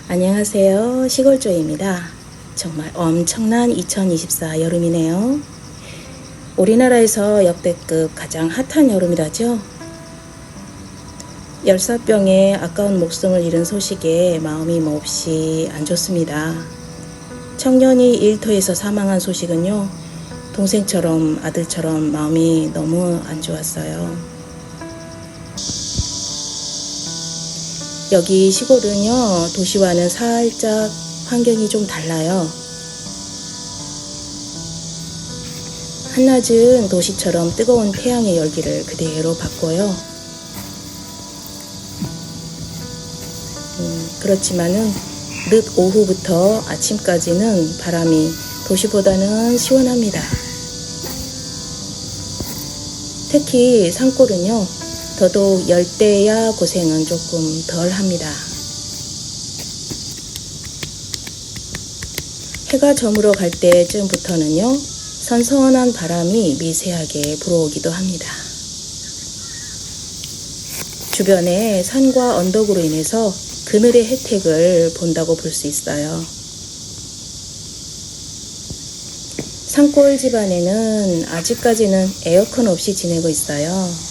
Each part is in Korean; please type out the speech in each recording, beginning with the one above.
안녕하세요. 시골조이입니다. 정말 엄청난 2024 여름이네요. 우리나라에서 역대급 가장 핫한 여름이라죠. 열사병에 아까운 목숨을 잃은 소식에 마음이 몹시 안 좋습니다. 청년이 일터에서 사망한 소식은요, 동생처럼 아들처럼 마음이 너무 안 좋았어요. 여기 시골은요, 도시와는 살짝 환경이 좀 달라요. 한낮은 도시처럼 뜨거운 태양의 열기를 그대로 받고요. 그렇지만은 늦 오후부터 아침까지는 바람이 도시보다는 시원합니다. 특히 산골은요, 더더욱 열대야 고생은 조금 덜 합니다. 해가 저물어 갈 때쯤부터는요, 선선한 바람이 미세하게 불어오기도 합니다. 주변에 산과 언덕으로 인해서 그늘의 혜택을 본다고 볼 수 있어요. 산골 집안에는 아직까지는 에어컨 없이 지내고 있어요.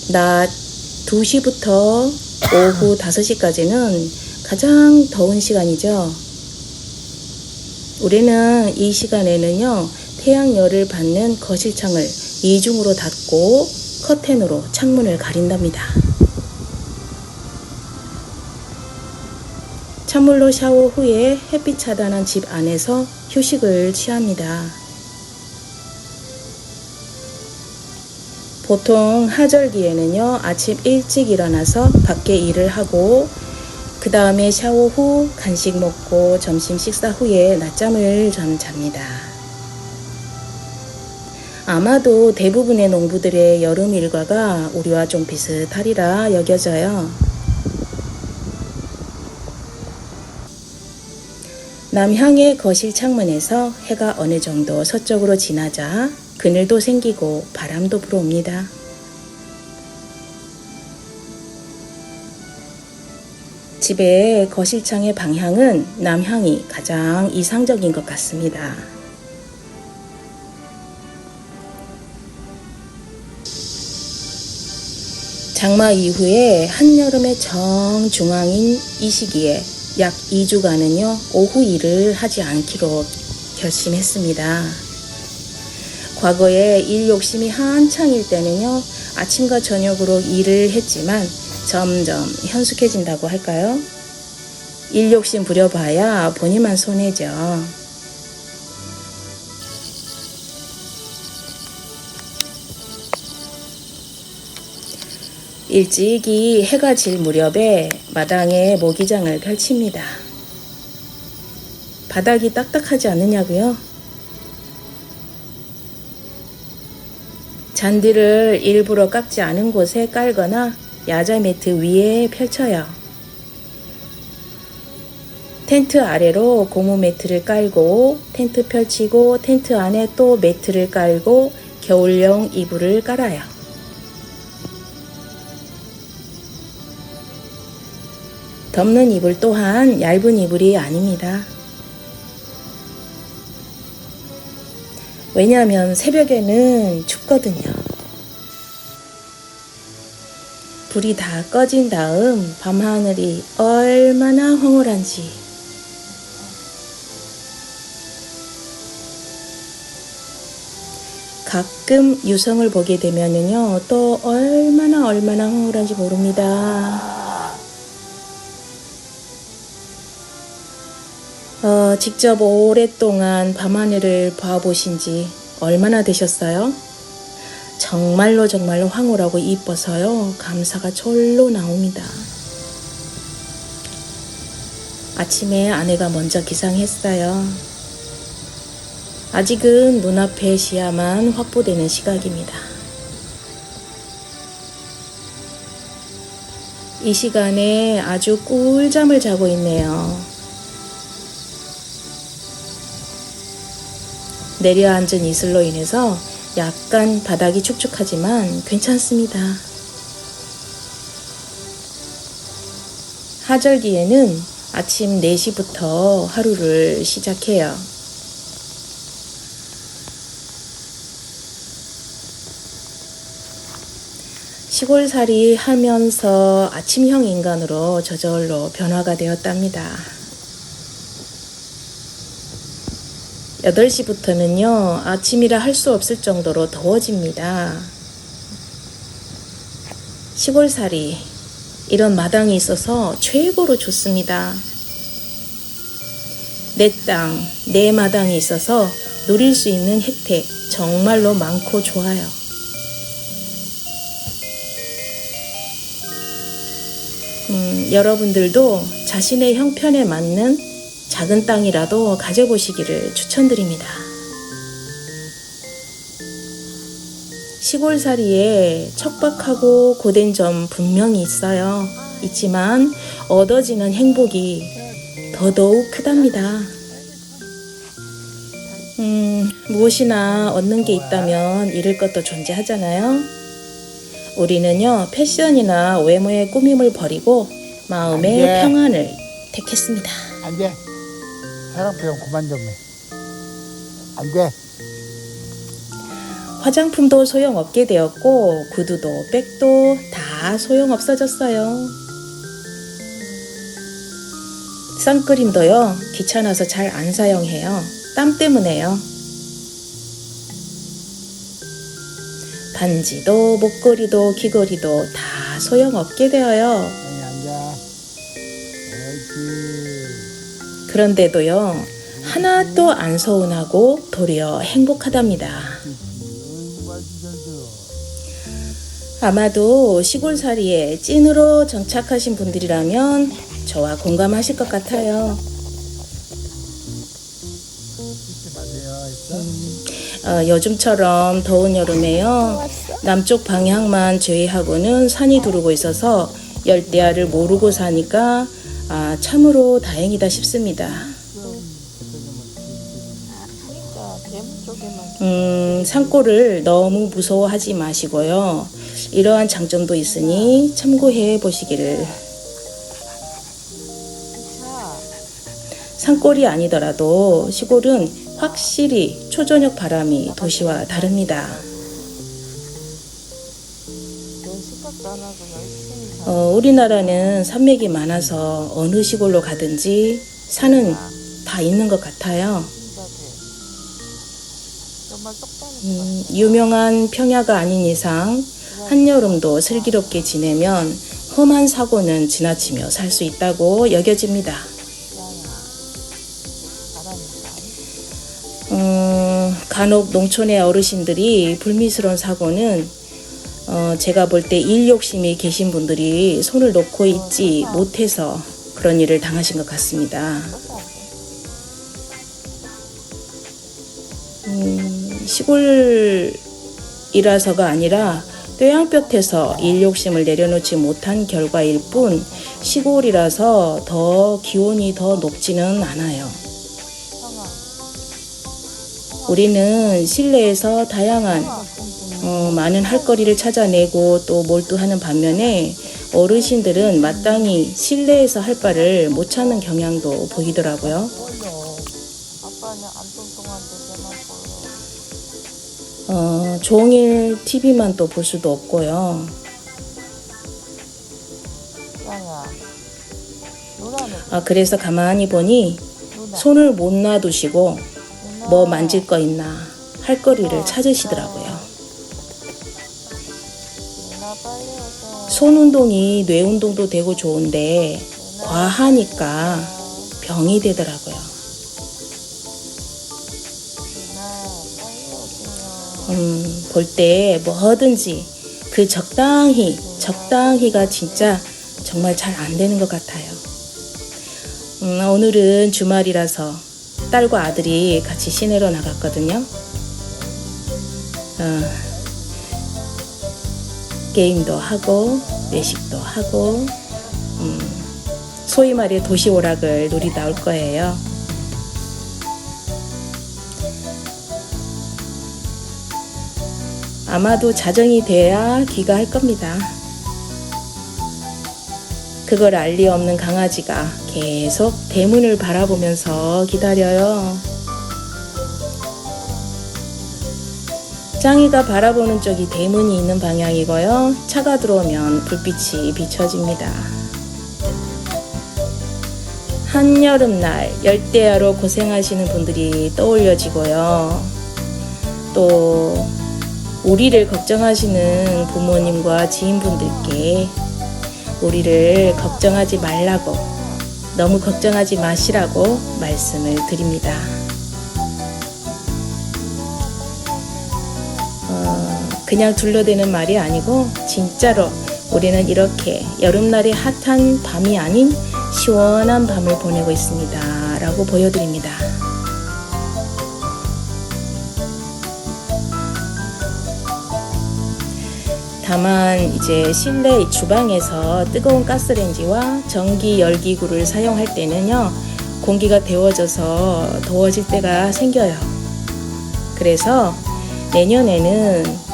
낮 2시부터 오후 5시까지는 가장 더운 시간이죠. 우리는 이 시간에는요, 태양열을 받는 거실창을 이중으로 닫고 커튼으로 창문을 가린답니다. 찬물로 샤워 후에 햇빛 차단한 집 안에서 휴식을 취합니다. 보통 하절기에는요, 아침 일찍 일어나서 밖에 일을 하고 그 다음에 샤워 후 간식 먹고 점심 식사 후에 낮잠을 좀 잡니다. 아마도 대부분의 농부들의 여름 일과가 우리와 좀 비슷하리라 여겨져요. 남향의 거실 창문에서 해가 어느 정도 서쪽으로 지나자 그늘도 생기고 바람도 불어옵니다. 집의 거실창의 방향은 남향이 가장 이상적인 것 같습니다. 장마 이후에 한여름의 정중앙인 이 시기에 약 2주간은요, 오후 일을 하지 않기로 결심했습니다. 과거에 일 욕심이 한창일 때는요, 아침과 저녁으로 일을 했지만 점점 현숙해진다고 할까요? 일 욕심 부려봐야 본인만 손해죠. 일찍이 해가 질 무렵에 마당에 모기장을 펼칩니다. 바닥이 딱딱하지 않느냐고요? 잔디를 일부러 깎지 않은 곳에 깔거나 야자 매트 위에 펼쳐요. 텐트 아래로 고무 매트를 깔고 텐트 펼치고 텐트 안에 또 매트를 깔고 겨울용 이불을 깔아요. 덮는 이불 또한 얇은 이불이 아닙니다. 왜냐하면 새벽에는 춥거든요. 불이 다 꺼진 다음 밤하늘이 얼마나 황홀한지 가끔 유성을 보게 되면은요, 또 얼마나 황홀한지 모릅니다. 직접 오랫동안 밤하늘을 봐보신 지 얼마나 되셨어요? 정말로 황홀하고 이뻐서요, 감사가 절로 나옵니다. 아침에 아내가 먼저 기상했어요. 아직은 눈앞의 시야만 확보되는 시각입니다. 이 시간에 아주 꿀잠을 자고 있네요. 내려앉은 이슬로 인해서 약간 바닥이 축축하지만 괜찮습니다. 화절기에는 아침 4시부터 하루를 시작해요. 시골살이 하면서 아침형 인간으로 저절로 변화가 되었답니다. 8시부터는요, 아침이라 할 수 없을 정도로 더워집니다. 시골살이, 이런 마당이 있어서 최고로 좋습니다. 내 땅, 내 마당이 있어서 누릴 수 있는 혜택 정말로 많고 좋아요. 여러분들도 자신의 형편에 맞는 작은 땅이라도 가져보시기를 추천드립니다. 시골살이에 척박하고 고된 점 분명히 있어요. 있지만 얻어지는 행복이 더더욱 크답니다. 무엇이나 얻는 게 있다면 잃을 것도 존재하잖아요. 우리는요, 패션이나 외모의 꾸밈을 버리고 마음의 평안을 택했습니다. 안 돼. 사랑 표현 그만 좀 해. 안 돼. 화장품도 소용없게 되었고 구두도 백도 다 소용없어졌어요. 선크림도요, 귀찮아서 잘 안 사용해요. 땀 때문에요. 반지도 목걸이도 귀걸이도 다 소용없게 되어요. 아니, 앉아. 옳지. 그런데도요, 하나도 안 서운하고 도리어 행복하답니다. 아마도 시골살이에 찐으로 정착하신 분들이라면 저와 공감하실 것 같아요. 요즘처럼 더운 여름에요, 남쪽 방향만 제외하고는 산이 두르고 있어서 열대야를 모르고 사니까 참으로 다행이다 싶습니다. 산골을 너무 무서워하지 마시고요, 이러한 장점도 있으니 참고해 보시기를. 산골이 아니더라도 시골은 확실히 초저녁 바람이 도시와 다릅니다. 우리나라는 산맥이 많아서 어느 시골로 가든지 산은 다 있는 것 같아요. 유명한 평야가 아닌 이상 한여름도 슬기롭게 지내면 험한 사고는 지나치며 살 수 있다고 여겨집니다. 간혹 농촌의 어르신들이 불미스러운 사고는 제가 볼 때 일 욕심이 계신 분들이 손을 놓고 있지 못해서 그런 일을 당하신 것 같습니다. 시골이라서가 아니라 뙤양볕에서 일 욕심을 내려놓지 못한 결과일 뿐, 시골이라서 더 기온이 더 높지는 않아요. 우리는 실내에서 다양한 많은 할 거리를 찾아내고 또 몰두하는 반면에 어르신들은 마땅히 실내에서 할 바를 못 찾는 경향도 보이더라고요. 종일 TV만 또 볼 수도 없고요. 그래서 가만히 보니 손을 못 놔두시고 뭐 만질 거 있나 할 거리를 찾으시더라고요. 손 운동이 뇌 운동도 되고 좋은데 과하니까 병이 되더라고요. 볼 때 뭐든지 그 적당히가 진짜 정말 잘 안 되는 것 같아요. 오늘은 주말이라서 딸과 아들이 같이 시내로 나갔거든요. 게임도 하고 외식도 하고 소위 말해 도시 오락을 누리다 올 거예요. 아마도 자정이 돼야 귀가할 겁니다. 그걸 알 리 없는 강아지가 계속 대문을 바라보면서 기다려요. 짱이가 바라보는 쪽이 대문이 있는 방향이고요. 차가 들어오면 불빛이 비춰집니다. 한여름날 열대야로 고생하시는 분들이 떠올려지고요. 또 우리를 걱정하시는 부모님과 지인분들께 우리를 걱정하지 말라고, 너무 걱정하지 마시라고 말씀을 드립니다. 그냥 둘러대는 말이 아니고 진짜로 우리는 이렇게 여름날의 핫한 밤이 아닌 시원한 밤을 보내고 있습니다 라고 보여드립니다. 다만 이제 실내 주방에서 뜨거운 가스레인지와 전기 열기구를 사용할 때는요, 공기가 데워져서 더워질 때가 생겨요. 그래서 내년에는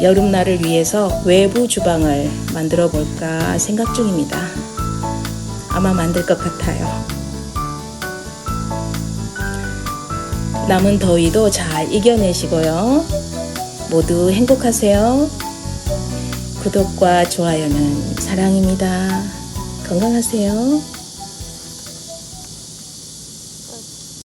여름날을 위해서 외부 주방을 만들어 볼까 생각 중입니다. 아마 만들 것 같아요. 남은 더위도 잘 이겨내시고요. 모두 행복하세요. 구독과 좋아요는 사랑입니다. 건강하세요.